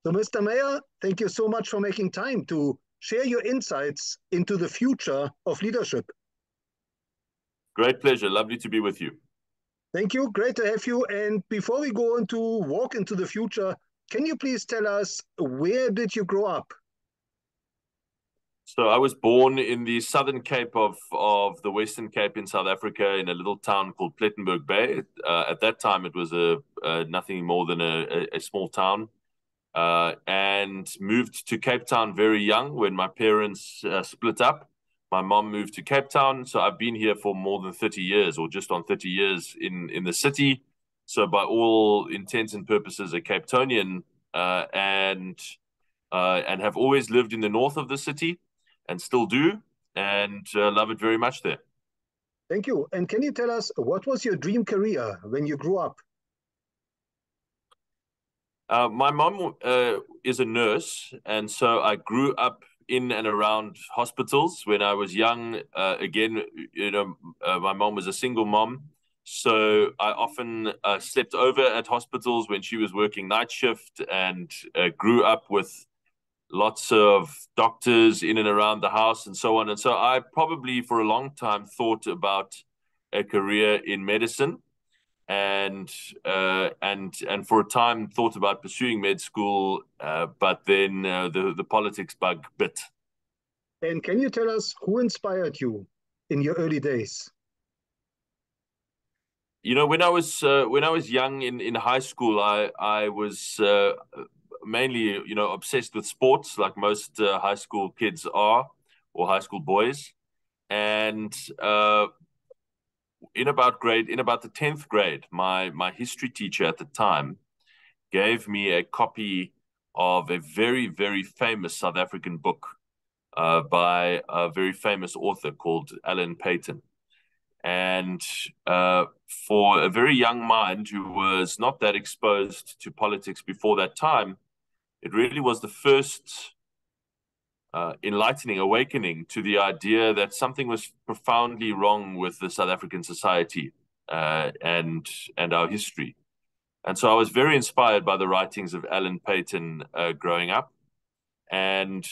So, Mr. Mayor, thank you so much for making time to share your insights into the future of leadership. Great pleasure. Lovely to be with you. Thank you. Great to have you. And before we go on to walk into the future, can you please tell us where did you grow up? So I was born in the Southern Cape of the Western Cape in South Africa in a little town called Plettenberg Bay. At that time, it was nothing more than a small town. And moved to Cape Town very young when my parents split up. My mom moved to Cape Town, so I've been here for more than 30 years, or just on 30 years in the city. So by all intents and purposes, a Cape Townian, and have always lived in the north of the city, and still do, and love it very much there. Thank you. And can you tell us what was your dream career when you grew up? My mom is a nurse, and so I grew up in and around hospitals when I was young. Again, my mom was a single mom, so I often slept over at hospitals when she was working night shift, and grew up with lots of doctors in and around the house and so on. And so I probably for a long time thought about a career in medicine, and for a time thought about pursuing med school, but then the politics bug bit. And can you tell us who inspired you in your early days? When I was young in high school, I was mainly obsessed with sports, like most high school kids are, or high school boys, and in about the 10th grade, my history teacher at the time gave me a copy of a very, very famous South African book by a very famous author called Alan Paton. And for a very young mind who was not that exposed to politics before that time, it really was the first enlightening awakening to the idea that something was profoundly wrong with the South African society and our history. And so I was very inspired by the writings of Alan Paton growing up, and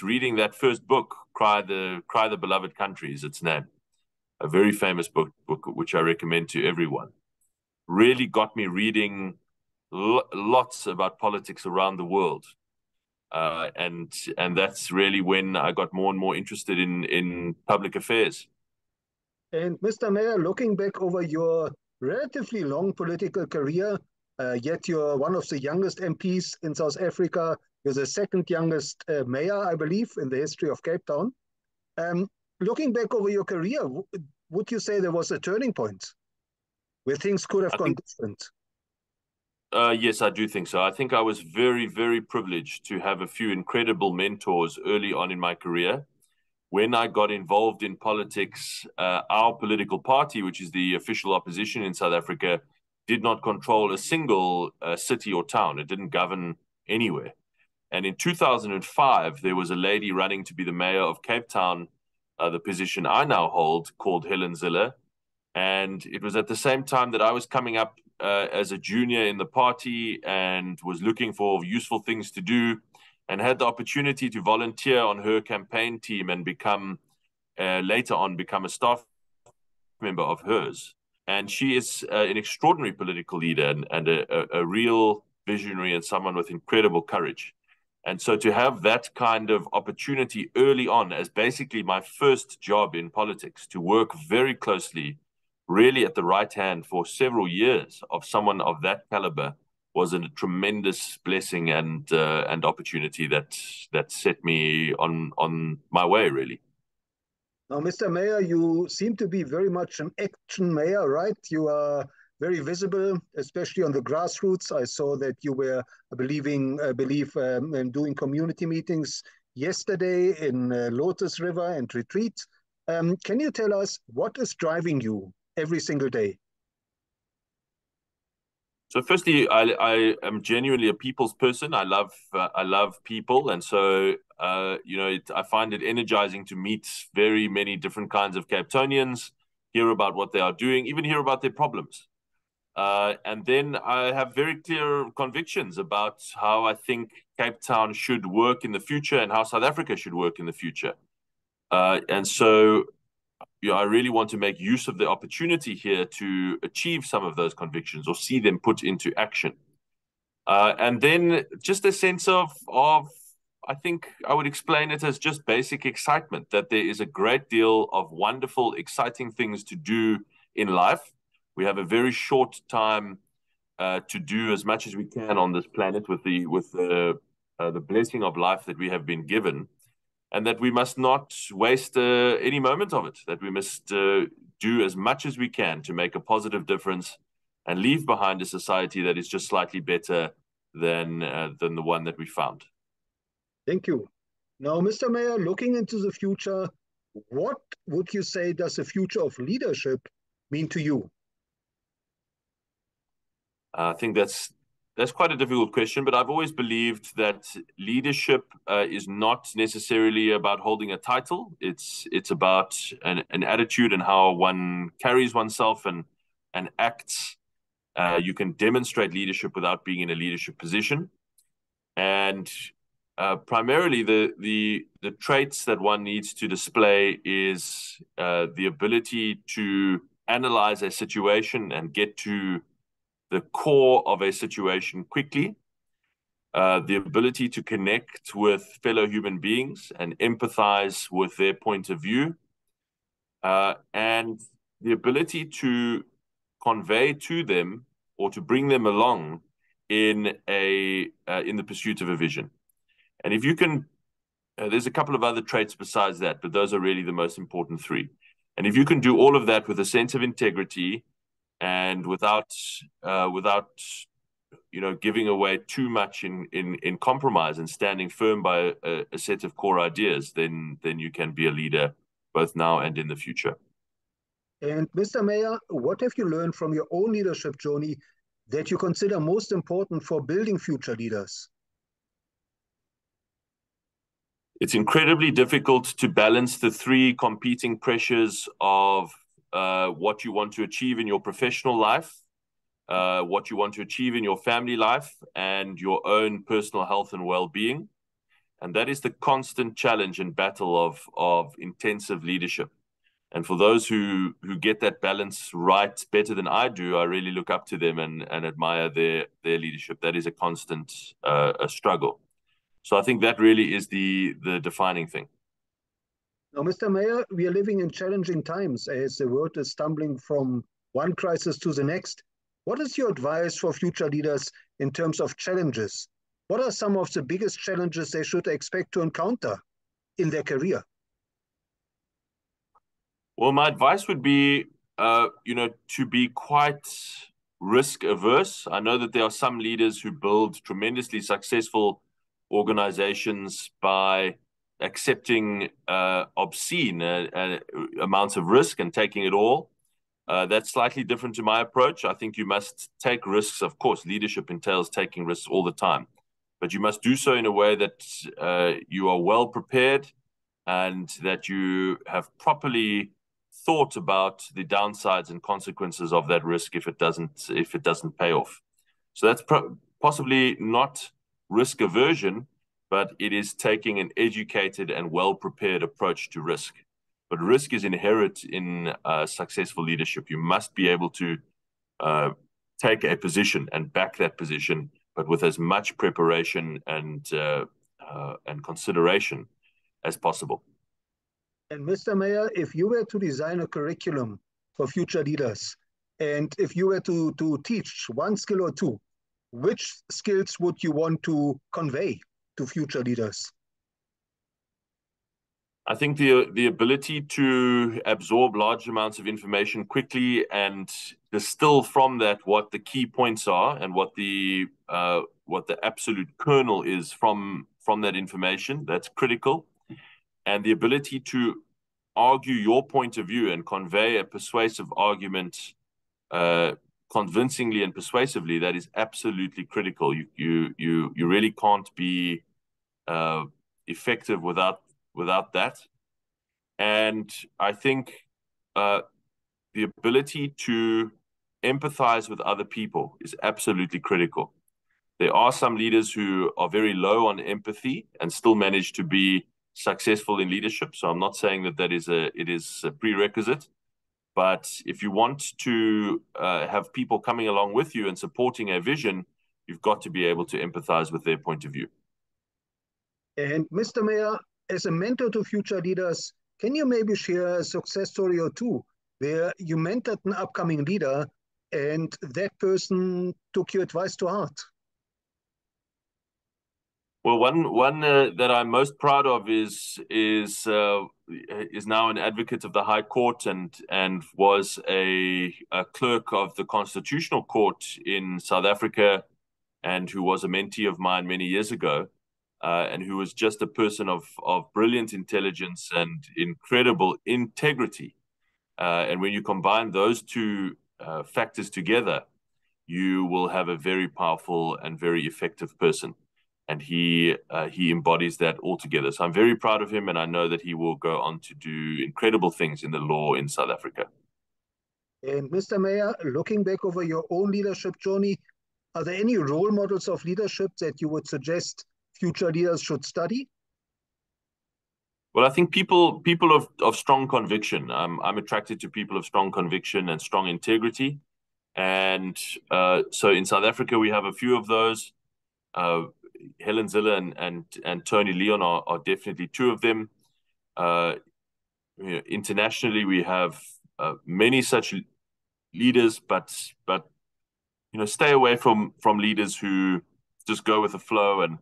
reading that first book, Cry the Beloved Country is its name, a very famous book which I recommend to everyone. Really got me reading lots about politics around the world. And that's really when I got more and more interested in public affairs. And Mr. Mayor, looking back over your relatively long political career, yet you're one of the youngest MPs in South Africa. You're the second youngest mayor, I believe, in the history of Cape Town. Looking back over your career, would you say there was a turning point where things could have gone different? Yes, I do think so. I think I was very, very privileged to have a few incredible mentors early on in my career. When I got involved in politics, our political party, which is the official opposition in South Africa, did not control a single city or town. It didn't govern anywhere. And in 2005, there was a lady running to be the mayor of Cape Town, the position I now hold, called Helen Zille. And it was at the same time that I was coming up as a junior in the party and was looking for useful things to do, and had the opportunity to volunteer on her campaign team and later on become a staff member of hers. And she is an extraordinary political leader and a real visionary and someone with incredible courage. And so to have that kind of opportunity early on as basically my first job in politics, to work very closely, really at the right hand for several years of someone of that caliber, was a tremendous blessing and opportunity that set me on my way, really. Now, Mr. Mayor, you seem to be very much an action mayor, right? You are very visible, especially on the grassroots. I saw that you were doing community meetings yesterday in Lotus River and Retreat. Can you tell us what is driving you every single day? So firstly, I am genuinely a people's person. I love people, and so I find it energizing to meet very many different kinds of Cape Townians, hear about what they are doing, even hear about their problems. And then I have very clear convictions about how I think Cape Town should work in the future and how South Africa should work in the future. And so I really want to make use of the opportunity here to achieve some of those convictions or see them put into action. And then just a sense of, I think I would explain it as just basic excitement, that there is a great deal of wonderful, exciting things to do in life. We have a very short time to do as much as we can on this planet with the blessing of life that we have been given, and that we must not waste any moment of it, that we must do as much as we can to make a positive difference and leave behind a society that is just slightly better than the one that we found. Thank you. Now, Mr. Mayor, looking into the future, what would you say does the future of leadership mean to you? I think that's quite a difficult question, but I've always believed that leadership is not necessarily about holding a title. It's about an attitude and how one carries oneself and acts. You can demonstrate leadership without being in a leadership position, and primarily the traits that one needs to display is the ability to analyze a situation and get to the core of a situation quickly, the ability to connect with fellow human beings and empathize with their point of view, and the ability to convey to them or to bring them along in the pursuit of a vision. And if you can, there's a couple of other traits besides that, but those are really the most important three. And if you can do all of that with a sense of integrity and without giving away too much in compromise and standing firm by a set of core ideas, then you can be a leader both now and in the future. And Mr. Mayor, what have you learned from your own leadership journey that you consider most important for building future leaders? It's incredibly difficult to balance the three competing pressures of what you want to achieve in your professional life, what you want to achieve in your family life, and your own personal health and well-being. And that is the constant challenge and battle of intensive leadership. And for those who get that balance right better than I do, I really look up to them and admire their leadership. That is a constant a struggle. So I think that really is the defining thing. Now, Mr. Mayor, we are living in challenging times as the world is stumbling from one crisis to the next. What is your advice for future leaders in terms of challenges? What are some of the biggest challenges they should expect to encounter in their career? Well, my advice would be, to be quite risk averse. I know that there are some leaders who build tremendously successful organizations by accepting obscene amounts of risk and taking it all. That's slightly different to my approach. I think you must take risks. Of course, leadership entails taking risks all the time, but you must do so in a way that you are well prepared and that you have properly thought about the downsides and consequences of that risk if it doesn't pay off. So that's possibly not risk aversion, but it is taking an educated and well-prepared approach to risk. But risk is inherent in successful leadership. You must be able to take a position and back that position, but with as much preparation and consideration as possible. And Mr. Mayor, if you were to design a curriculum for future leaders, and if you were to teach one skill or two, which skills would you want to convey to future leaders? I think the ability to absorb large amounts of information quickly and distill from that what the key points are and what the absolute kernel is from that information, that's critical. And the ability to argue your point of view and convey a persuasive argument convincingly and persuasively, that is absolutely critical. You really can't be effective without that. And I think the ability to empathize with other people is absolutely critical. There are some leaders who are very low on empathy and still manage to be successful in leadership. So I'm not saying that it is a prerequisite, but if you want to have people coming along with you and supporting a vision, you've got to be able to empathize with their point of view. And Mr. Mayor, as a mentor to future leaders, can you maybe share a success story or two where you mentored an upcoming leader and that person took your advice to heart? Well, one that I'm most proud of is now an advocate of the High Court and was a clerk of the Constitutional Court in South Africa, and who was a mentee of mine many years ago, and who was just a person of brilliant intelligence and incredible integrity. And when you combine those two factors together, you will have a very powerful and very effective person. And he embodies that altogether. So I'm very proud of him, and I know that he will go on to do incredible things in the law in South Africa. And Mr. Mayor, looking back over your own leadership journey, are there any role models of leadership that you would suggest future leaders should study? Well, I think people of strong conviction. I'm attracted to people of strong conviction and strong integrity. And so in South Africa, we have a few of those. Helen Zille and Tony Leon are definitely two of them. Internationally, we have many such leaders, but stay away from leaders who just go with the flow and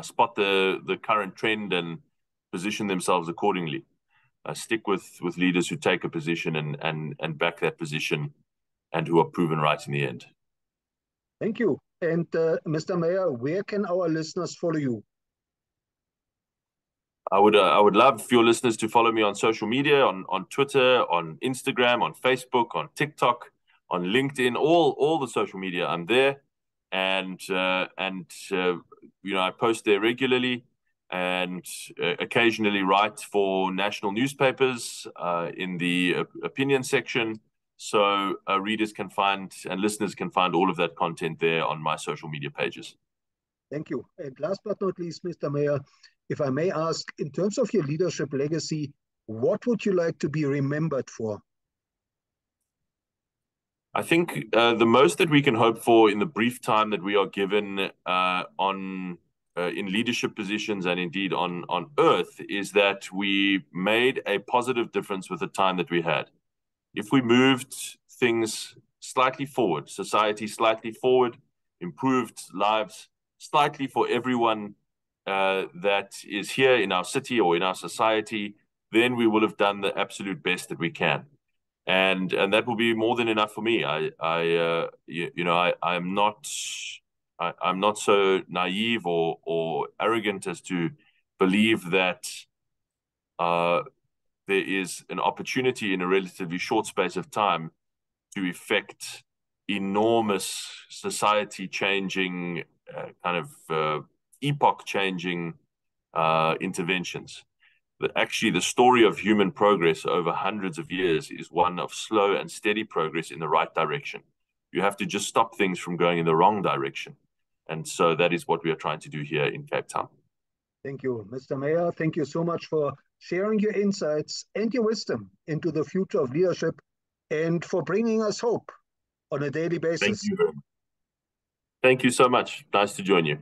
spot the current trend and position themselves accordingly. Stick with leaders who take a position and back that position, and who are proven right in the end. Thank you. And Mr. Mayor, where can our listeners follow you? I would love for your listeners to follow me on social media, on Twitter, on Instagram, on Facebook, on TikTok, on LinkedIn, all the social media. I'm there, and I post there regularly, and occasionally write for national newspapers in the opinion section. So readers can find and listeners can find all of that content there on my social media pages. Thank you. And last but not least, Mr. Mayor, if I may ask, in terms of your leadership legacy, what would you like to be remembered for? I think the most that we can hope for in the brief time that we are given in leadership positions and indeed on Earth is that we made a positive difference with the time that we had. If we moved things slightly forward, society slightly forward, improved lives slightly for everyone that is here in our city or in our society, then we will have done the absolute best that we can. And that will be more than enough for me. I'm not so naive or arrogant as to believe that there is an opportunity in a relatively short space of time to effect enormous society-changing, epoch-changing interventions. That actually the story of human progress over hundreds of years is one of slow and steady progress in the right direction. You have to just stop things from going in the wrong direction. And so that is what we are trying to do here in Cape Town. Thank you, Mr. Mayor. Thank you so much for sharing your insights and your wisdom into the future of leadership and for bringing us hope on a daily basis. Thank you. Thank you so much. Nice to join you.